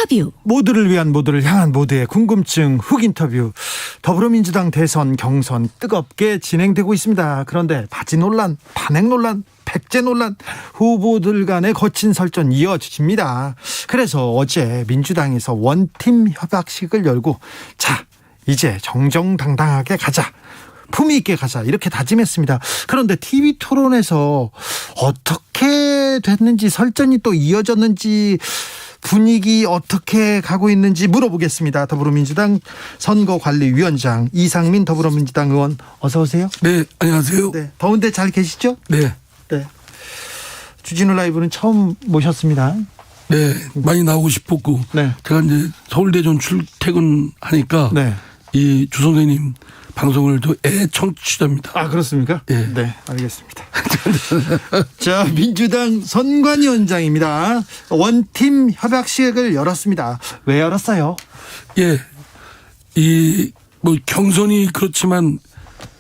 인터뷰. 모두를 위한 모두를 향한 모두의 궁금증 훅 인터뷰. 더불어민주당 대선 경선 뜨겁게 진행되고 있습니다. 그런데 바지 논란, 탄핵 논란, 백제 논란, 후보들 간의 거친 설전 이어집니다. 그래서 어제 민주당에서 원팀 협약식을 열고 자, 이제 정정당당하게 가자, 품위 있게 가자, 이렇게 다짐했습니다. 그런데 TV 토론에서 어떻게 됐는지, 설전이 또 이어졌는지, 분위기 어떻게 가고 있는지 물어보겠습니다. 더불어민주당 선거관리위원장 이상민 더불어민주당 의원, 어서 오세요. 네, 안녕하세요. 네, 더운데 잘 계시죠? 네. 네. 주진우 라이브는 처음 모셨습니다. 네, 많이 나오고 싶었고, 네. 제가 이제 서울대전 출퇴근하니까 네. 이 주 선생님 방송을 또 애청취자입니다. 아, 그렇습니까? 네. 네, 알겠습니다. 자, 민주당 선관위원장입니다. 원팀 협약식을 열었습니다. 왜 열었어요? 예, 뭐 경선이 그렇지만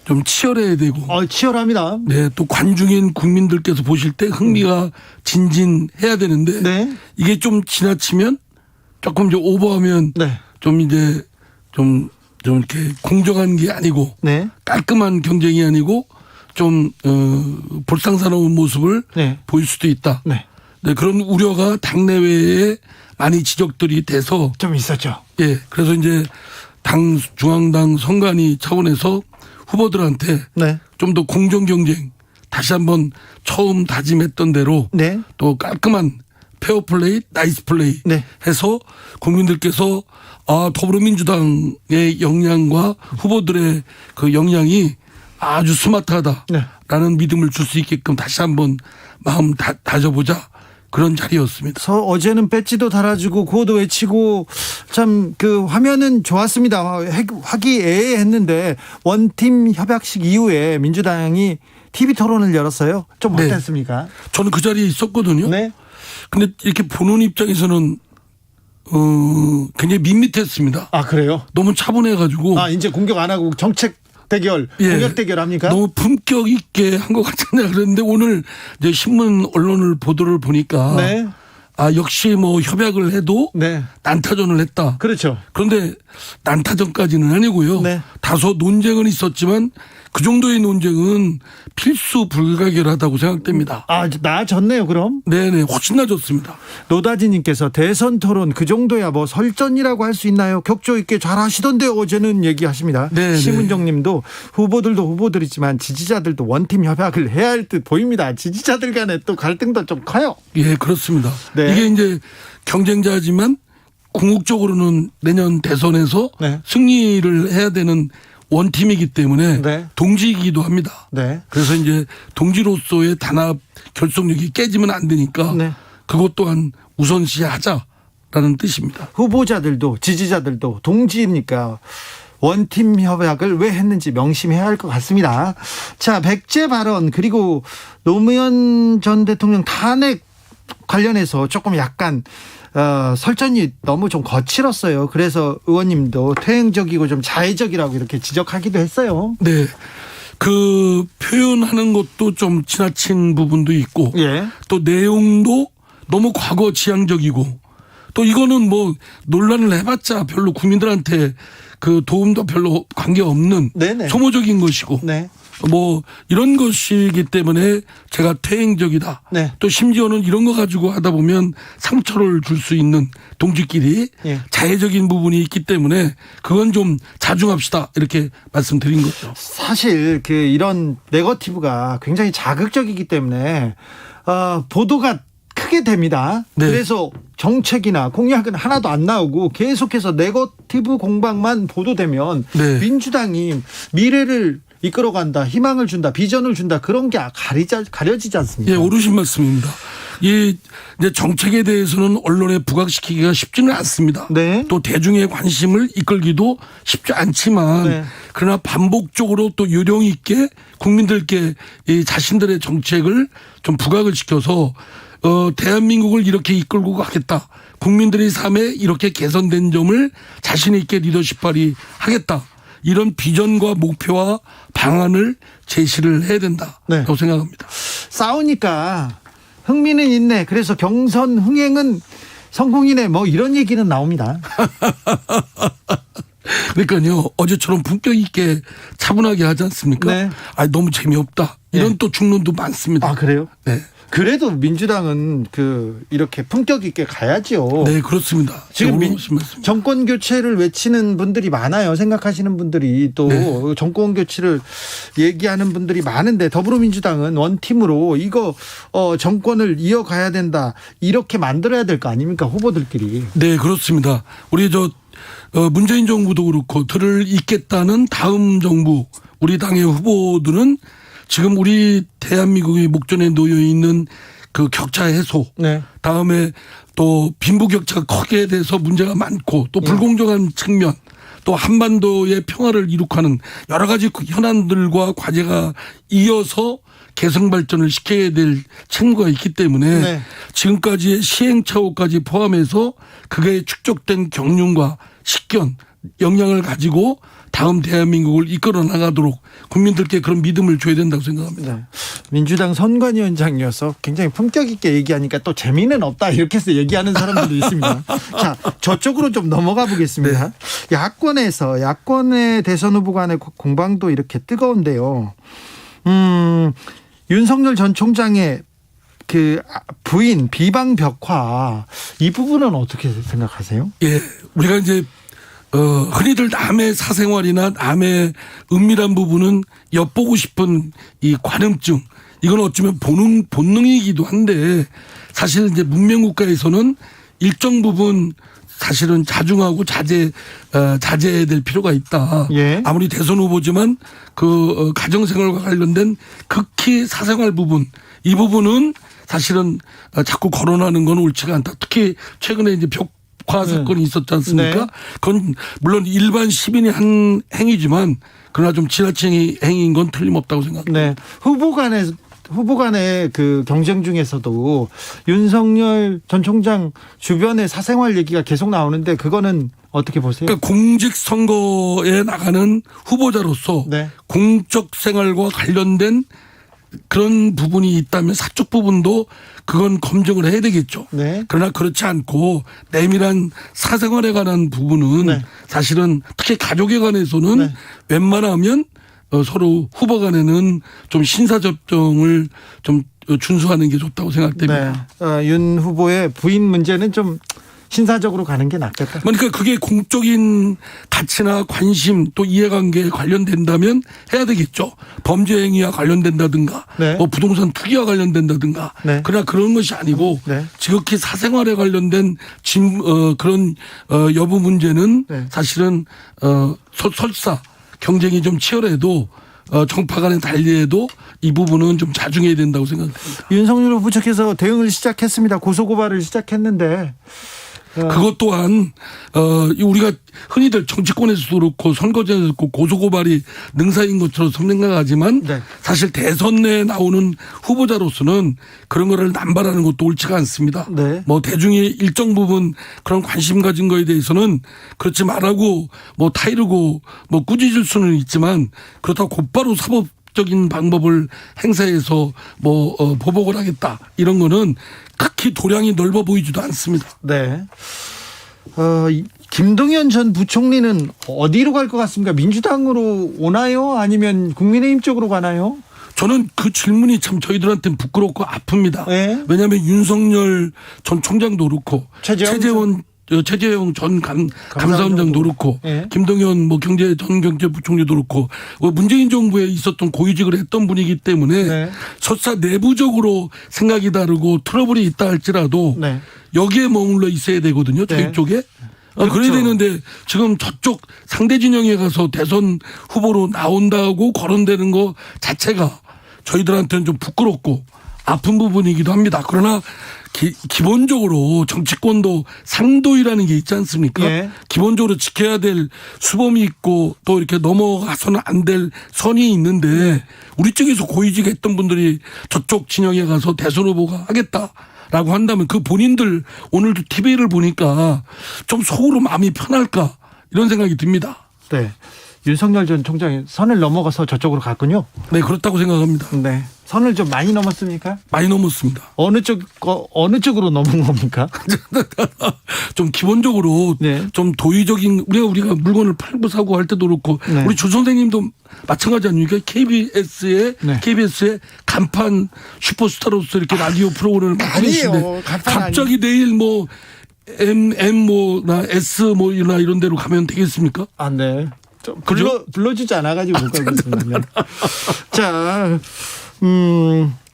좀 치열해야 되고, 치열합니다. 네, 또 관중인 국민들께서 보실 때 흥미가 진진해야 되는데, 네. 이게 좀 지나치면 조금 이제 오버하면 네. 좀 이제 좀 이렇게 공정한 게 아니고, 네. 깔끔한 경쟁이 아니고 좀 볼상사나운 모습을 네. 보일 수도 있다. 네. 네, 그런 우려가 당내외에 많이 지적들이 돼서, 좀 있었죠. 예, 그래서 이제 중앙당 선관위 차원에서 후보들한테 네. 좀 더 공정 경쟁, 다시 한번 처음 다짐했던 대로 네. 또 깔끔한 페어플레이, 나이스 플레이 네. 해서 국민들께서 더불어민주당의 역량과 후보들의 그 역량이 아주 스마트하다라는 네. 믿음을 줄 수 있게끔 다시 한번 마음 다져보자, 그런 자리였습니다. 어제는 배지도 달아주고 구호도 외치고 참 그 화면은 좋았습니다. 화기애애했는데 원팀 협약식 이후에 민주당이 TV 토론을 열었어요. 좀 네. 어땠습니까? 저는 그 자리에 있었거든요. 네. 근데 이렇게 보는 입장에서는 굉장히 밋밋했습니다. 아, 그래요? 너무 차분해가지고. 이제 공격 안 하고 정책 대결, 예, 공약 대결 합니까? 너무 품격 있게 한 것 같잖아요. 그런데 오늘 이제 신문 언론을 보도를 보니까 네. 역시 뭐 협약을 해도 네. 난타전을 했다. 그렇죠. 그런데 난타전까지는 아니고요. 네. 다소 논쟁은 있었지만 그 정도의 논쟁은 필수 불가결하다고 생각됩니다. 나아졌네요, 그럼. 네네, 훨씬 나아졌습니다. 노다지님께서 대선 토론 그 정도야 뭐 설전이라고 할 수 있나요? 격조 있게 잘 하시던데요, 어제는 얘기하십니다. 네네. 심은정님도 후보들도 후보들이지만 지지자들도 원팀 협약을 해야 할 듯 보입니다. 지지자들 간에 또 갈등도 좀 커요. 예, 그렇습니다. 네. 이게 이제 경쟁자지만 궁극적으로는 내년 대선에서 네. 승리를 해야 되는 원팀이기 때문에 네. 동지이기도 합니다. 네. 그래서 이제 동지로서의 단합 결속력이 깨지면 안 되니까 네. 그것 또한 우선시하자라는 뜻입니다. 후보자들도 지지자들도 동지입니까? 원팀 협약을 왜 했는지 명심해야 할 것 같습니다. 자, 백제 발언 그리고 노무현 전 대통령 탄핵 관련해서 조금 약간 설전이 너무 좀 거칠었어요. 그래서 의원님도 퇴행적이고 좀 자해적이라고 이렇게 지적하기도 했어요. 네. 그 표현하는 것도 좀 지나친 부분도 있고, 예. 또 내용도 너무 과거 지향적이고, 또 이거는 뭐 논란을 해봤자 별로 국민들한테 그 도움도 별로 관계없는 네네. 소모적인 것이고, 네. 뭐 이런 것이기 때문에 제가 퇴행적이다. 네. 또 심지어는 이런 거 가지고 하다 보면 상처를 줄 수 있는 동지끼리 예. 자해적인 부분이 있기 때문에 그건 좀 자중합시다, 이렇게 말씀드린 거죠. 사실 이런 네거티브가 굉장히 자극적이기 때문에 보도가 크게 됩니다. 네. 그래서 정책이나 공약은 하나도 안 나오고 계속해서 네거티브 공방만 보도되면 네. 민주당이 미래를 이끌어간다, 희망을 준다, 비전을 준다, 그런 게 가려지지 않습니까? 예, 옳으신 말씀입니다. 이 이제 정책에 대해서는 언론에 부각시키기가 쉽지는 않습니다. 네. 또 대중의 관심을 이끌기도 쉽지 않지만, 네. 그러나 반복적으로 또 요령 있게 국민들께 이 자신들의 정책을 좀 부각을 시켜서 대한민국을 이렇게 이끌고 가겠다, 국민들의 삶에 이렇게 개선된 점을 자신 있게 리더십 발휘하겠다, 이런 비전과 목표와 방안을 제시를 해야 된다고 생각합니다. 싸우니까 흥미는 있네. 그래서 경선 흥행은 성공이네 뭐 이런 얘기는 나옵니다. 그러니까요. 어제처럼 품격 있게 차분하게 하지 않습니까? 네. 아, 너무 재미없다. 이런 네. 또 중론도 많습니다. 아 그래요? 네. 그래도 민주당은 이렇게 품격 있게 가야죠. 네, 그렇습니다. 지금 말씀입니다. 정권 교체를 외치는 분들이 많아요. 생각하시는 분들이 또 네. 정권 교체를 얘기하는 분들이 많은데 더불어민주당은 원팀으로 이거 정권을 이어가야 된다. 이렇게 만들어야 될 거 아닙니까? 후보들끼리. 네, 그렇습니다. 우리 문재인 정부도 그렇고 들을 잇겠다는 다음 정부 우리 당의 후보들은 지금 우리 대한민국의 목전에 놓여 있는 그 격차 해소, 네. 다음에 또 빈부격차가 크게 돼서 문제가 많고 또 불공정한 측면, 또 한반도의 평화를 이룩하는 여러 가지 현안들과 과제가 이어서 개성 발전을 시켜야 될 책무가 있기 때문에 네. 지금까지의 시행착오까지 포함해서 그게 축적된 경륜과 식견, 역량을 가지고 다음 대한민국을 이끌어 나가도록 국민들께 그런 믿음을 줘야 된다고 생각합니다. 네. 민주당 선관위원장이어서 굉장히 품격 있게 얘기하니까 또 재미는 없다 이렇게 해서 얘기하는 사람들도 있습니다. 자, 저쪽으로 좀 넘어가 보겠습니다. 네. 야권의 대선 후보 간의 공방도 이렇게 뜨거운데요. 윤석열 전 총장의 그 부인 비방벽화 이 부분은 어떻게 생각하세요? 예, 우리가 이제 흔히들 남의 사생활이나 남의 은밀한 부분은 엿보고 싶은 이 관음증, 이건 어쩌면 본능이기도 한데 사실 이제 문명국가에서는 일정 부분 사실은 자중하고 자제해야 될 필요가 있다. 예. 아무리 대선 후보지만 가정생활과 관련된 극히 사생활 부분, 이 부분은 사실은 자꾸 거론하는 건 옳지가 않다. 특히 최근에 이제 벽화 사건이 있었지 않습니까? 네. 그건 물론 일반 시민이 한 행위지만 그러나 좀 지나친 행위인 건 틀림없다고 생각합니다. 네. 후보 간의 그 경쟁 중에서도 윤석열 전 총장 주변의 사생활 얘기가 계속 나오는데 그거는 어떻게 보세요? 그러니까 공직선거에 나가는 후보자로서 네. 공적 생활과 관련된 그런 부분이 있다면 사적 부분도 그건 검증을 해야 되겠죠. 네. 그러나 그렇지 않고 내밀한 사생활에 관한 부분은 네. 사실은 특히 가족에 관해서는 네. 웬만하면 서로 후보 간에는 좀 신사접종을 좀 준수하는 게 좋다고 생각됩니다. 네. 윤 후보의 부인 문제는 좀 신사적으로 가는 게 낫겠다. 그러니까 그게 공적인 가치나 관심 또 이해관계에 관련된다면 해야 되겠죠. 범죄 행위와 관련된다든가 네. 뭐 부동산 투기와 관련된다든가 네. 그러나 그런 것이 아니고 네. 지극히 사생활에 관련된 그런 여부 문제는 네. 사실은 설사 경쟁이 좀 치열해도 정파 간의 달리해도 이 부분은 좀 자중해야 된다고 생각합니다. 윤석열 후보 측에서 대응을 시작했습니다. 고소고발을 시작했는데 그것 또한 우리가 흔히들 정치권에서도 그렇고 선거제에서도 그렇고 고소고발이 능사인 것처럼 생각하지만 네. 사실 대선 내에 나오는 후보자로서는 그런 거를 남발하는 것도 옳지가 않습니다. 네. 뭐 대중이 일정 부분 그런 관심 가진 거에 대해서는 그렇지 말라고 뭐 타이르고 뭐 꾸짖을 수는 있지만 그렇다고 곧바로 사법적인 방법을 행사해서 뭐 보복을 하겠다 이런 거는 극히 도량이 넓어 보이지도 않습니다. 네. 김동연 전 부총리는 어디로 갈 것 같습니까? 민주당으로 오나요? 아니면 국민의힘 쪽으로 가나요? 저는 그 질문이 참 저희들한테는 부끄럽고 아픕니다. 네. 왜냐하면 윤석열 전 총장도 그렇고 최재형 전 감사원장도 그렇고 네. 김동연 전 경제부총리도 그렇고 문재인 정부에 있었던 고위직을 했던 분이기 때문에 네. 설사 내부적으로 생각이 다르고 트러블이 있다 할지라도 네. 여기에 머물러 있어야 되거든요. 네. 저희 쪽에. 그렇죠. 그래야 되는데 지금 저쪽 상대 진영에 가서 대선 후보로 나온다고 거론되는 거 자체가 저희들한테는 좀 부끄럽고 아픈 부분이기도 합니다. 그러나 기본적으로 정치권도 상도이라는 게 있지 않습니까? 예. 기본적으로 지켜야 될 수범이 있고 또 이렇게 넘어가서는 안 될 선이 있는데 우리 쪽에서 고위직 했던 분들이 저쪽 진영에 가서 대선 후보가 하겠다라고 한다면 그 본인들 오늘도 TV를 보니까 좀 속으로 마음이 편할까 이런 생각이 듭니다. 네. 윤석열 전 총장이 선을 넘어가서 저쪽으로 갔군요. 네, 그렇다고 생각합니다. 네. 선을 좀 많이 넘었습니까? 많이 넘었습니다. 어느 쪽으로 넘은 겁니까? 좀 기본적으로 네. 좀 도의적인 우리가 물건을 팔고 사고 할 때도 그렇고 네. 우리 주 선생님도 마찬가지 아닙니까? KBS의 간판 슈퍼스타로서 이렇게 라디오 프로그램을 만드시는데 갑자기 내일 뭐 S 나 이런 데로 가면 되겠습니까? 아, 네. 불러주지 않아가지고 못 가고 있습니다. 자,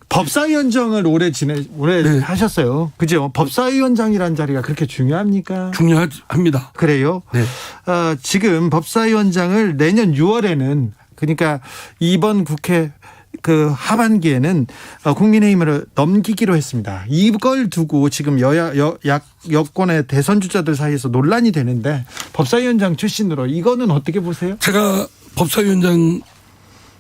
법사위원장을 오래 네. 하셨어요. 그죠? 법사위원장이라는 자리가 그렇게 중요합니까? 중요합니다. 그래요? 네. 지금 법사위원장을 내년 6월에는 그러니까 이번 국회 그 하반기에는 국민의힘으로 넘기기로 했습니다. 이걸 두고 지금 여권의 대선 주자들 사이에서 논란이 되는데 법사위원장 출신으로 이거는 어떻게 보세요? 제가 법사위원장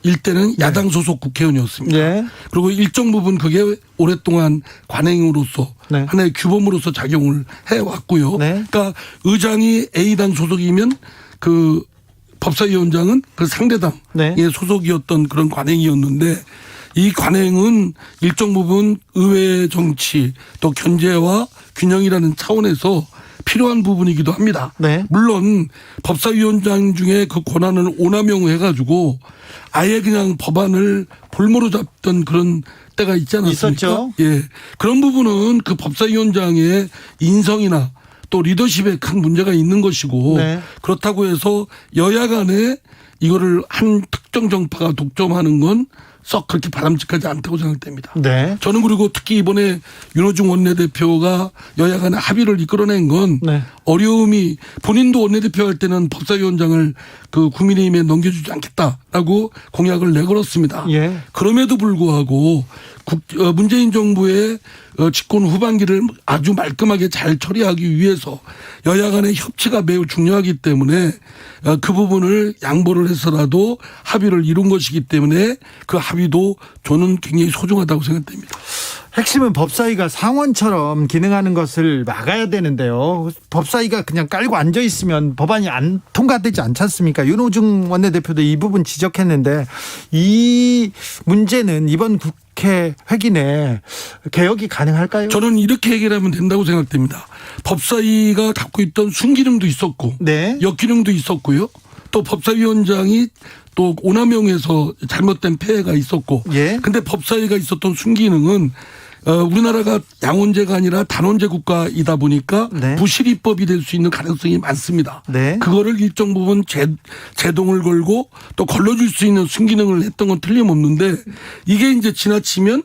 일 때는 야당 소속 국회의원이었습니다. 네. 그리고 일정 부분 그게 오랫동안 관행으로서 네. 하나의 규범으로서 작용을 해왔고요. 네. 그러니까 의장이 A당 소속이면 그 법사위원장은 그 상대당의 네. 소속이었던 그런 관행이었는데 이 관행은 일정 부분 의회 정치 또 견제와 균형이라는 차원에서 필요한 부분이기도 합니다. 네. 물론 법사위원장 중에 그 권한을 오남용해가지고 아예 그냥 법안을 볼모로 잡던 그런 때가 있지 않았습니까? 있었죠. 예. 그런 부분은 그 법사위원장의 인성이나 또 리더십에 큰 문제가 있는 것이고 네. 그렇다고 해서 여야 간에 이거를 한 특정 정파가 독점하는 건 썩 그렇게 바람직하지 않다고 생각됩니다. 네. 저는 그리고 특히 이번에 윤호중 원내대표가 여야 간의 합의를 이끌어낸 건 네. 어려움이 본인도 원내대표 할 때는 법사위원장을 그 국민의힘에 넘겨주지 않겠다라고 공약을 내걸었습니다. 예. 그럼에도 불구하고 문재인 정부의 집권 후반기를 아주 말끔하게 잘 처리하기 위해서 여야 간의 협치가 매우 중요하기 때문에 그 부분을 양보를 해서라도 합의를 이룬 것이기 때문에 그 합의도 저는 굉장히 소중하다고 생각됩니다. 핵심은 법사위가 상원처럼 기능하는 것을 막아야 되는데요. 법사위가 그냥 깔고 앉아 있으면 법안이 안 통과되지 않지 않습니까? 윤호중 원내대표도 이 부분 지적했는데 이 문제는 이번 국회 회기 내 개혁이 가능할까요? 저는 이렇게 해결하면 된다고 생각됩니다. 법사위가 갖고 있던 순기능도 있었고 네. 역기능도 있었고요. 또 법사위원장이 또 오남용에서 잘못된 폐해가 있었고 예. 근데 법사위가 있었던 순기능은 우리나라가 양원제가 아니라 단원제 국가이다 보니까 네. 부실입법이 될 수 있는 가능성이 많습니다. 네. 그거를 일정 부분 제동을 걸고 또 걸러줄 수 있는 순기능을 했던 건 틀림없는데 이게 이제 지나치면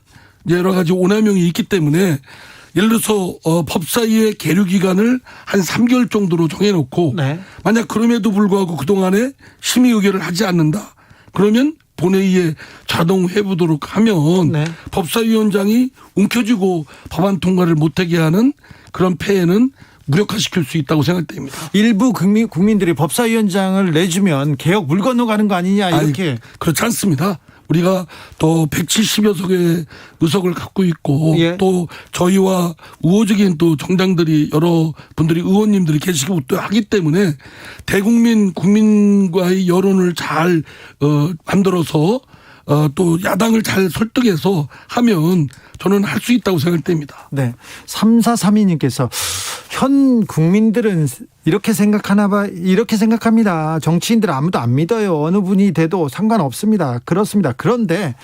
여러 가지 오남용이 있기 때문에 예를 들어서 법사위의 계류 기간을 한 3개월 정도로 정해놓고 네. 만약 그럼에도 불구하고 그동안에 심의 의결을 하지 않는다. 그러면 본회의에 자동 회부도록 하면 네. 법사위원장이 움켜쥐고 법안 통과를 못하게 하는 그런 폐해는 무력화시킬 수 있다고 생각됩니다. 일부 국민들이 법사위원장을 내주면 개혁 물 건너가는 거 아니냐 이렇게. 그렇지 않습니다. 우리가 또 170여 석의 의석을 갖고 있고 예. 또 저희와 우호적인 또 정당들이 여러 분들이 의원님들이 계시고 또 하기 때문에 국민과의 여론을 잘 만들어서 또 야당을 잘 설득해서 하면 저는 할 수 있다고 생각됩니다. 네. 3432님께서 현 국민들은 이렇게 생각합니다. 정치인들 아무도 안 믿어요. 어느 분이 돼도 상관없습니다. 그렇습니다. 그런데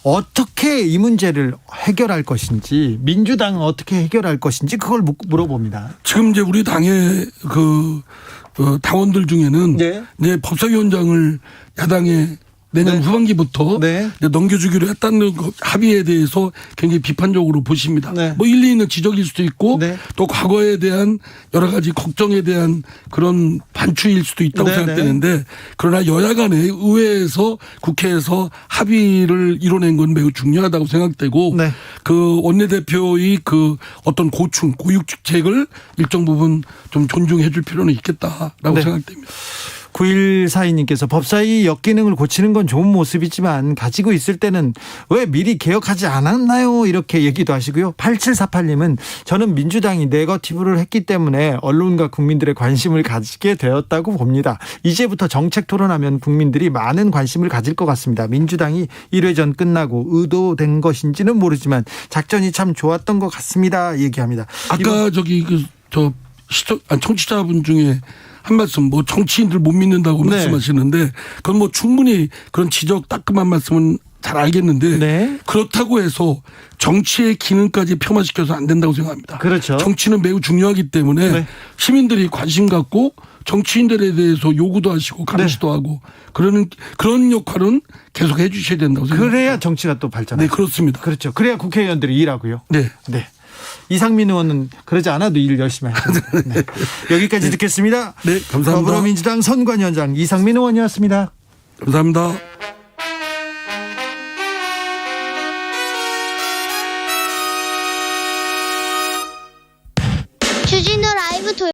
어떻게 이 문제를 해결할 것인지 민주당은 어떻게 해결할 것인지 그걸 물어봅니다. 지금 이제 우리 당의 당원들 중에는 네. 이제 법사위원장을 야당에 내년 네. 후반기부터 네. 넘겨주기로 했다는 합의에 대해서 굉장히 비판적으로 보십니다. 네. 뭐 일리 있는 지적일 수도 있고 네. 또 과거에 대한 여러 가지 걱정에 대한 그런 반추일 수도 있다고 네. 생각되는데 그러나 여야 간에 의회에서 국회에서 합의를 이뤄낸 건 매우 중요하다고 생각되고 네. 그 원내대표의 그 어떤 고육직책을 일정 부분 좀 존중해 줄 필요는 있겠다라고 네. 생각됩니다. 9142님께서 법사위 역기능을 고치는 건 좋은 모습이지만 가지고 있을 때는 왜 미리 개혁하지 않았나요? 이렇게 얘기도 하시고요. 8748님은 저는 민주당이 네거티브를 했기 때문에 언론과 국민들의 관심을 가지게 되었다고 봅니다. 이제부터 정책 토론하면 국민들이 많은 관심을 가질 것 같습니다. 민주당이 1회전 끝나고 의도된 것인지는 모르지만 작전이 참 좋았던 것 같습니다. 얘기합니다. 아까 청취자분 중에 한 말씀 뭐 정치인들 못 믿는다고 네. 말씀하시는데 그건 뭐 충분히 그런 지적 따끔한 말씀은 잘 알겠는데 네. 그렇다고 해서 정치의 기능까지 폄하시켜서 안 된다고 생각합니다. 그렇죠. 정치는 매우 중요하기 때문에 네. 시민들이 관심 갖고 정치인들에 대해서 요구도 하시고 감시도 하고 그런 역할은 계속 해 주셔야 된다고 생각합니다. 그래야 정치가 또 발전하죠. 네, 그렇습니다. 그렇죠. 그래야 국회의원들이 일하고요. 네. 네. 이상민 의원은 그러지 않아도 일 열심히 하죠. 네. 여기까지 듣겠습니다. 네, 감사합니다. 더불어민주당 선관위원장 이상민 의원이었습니다. 감사합니다.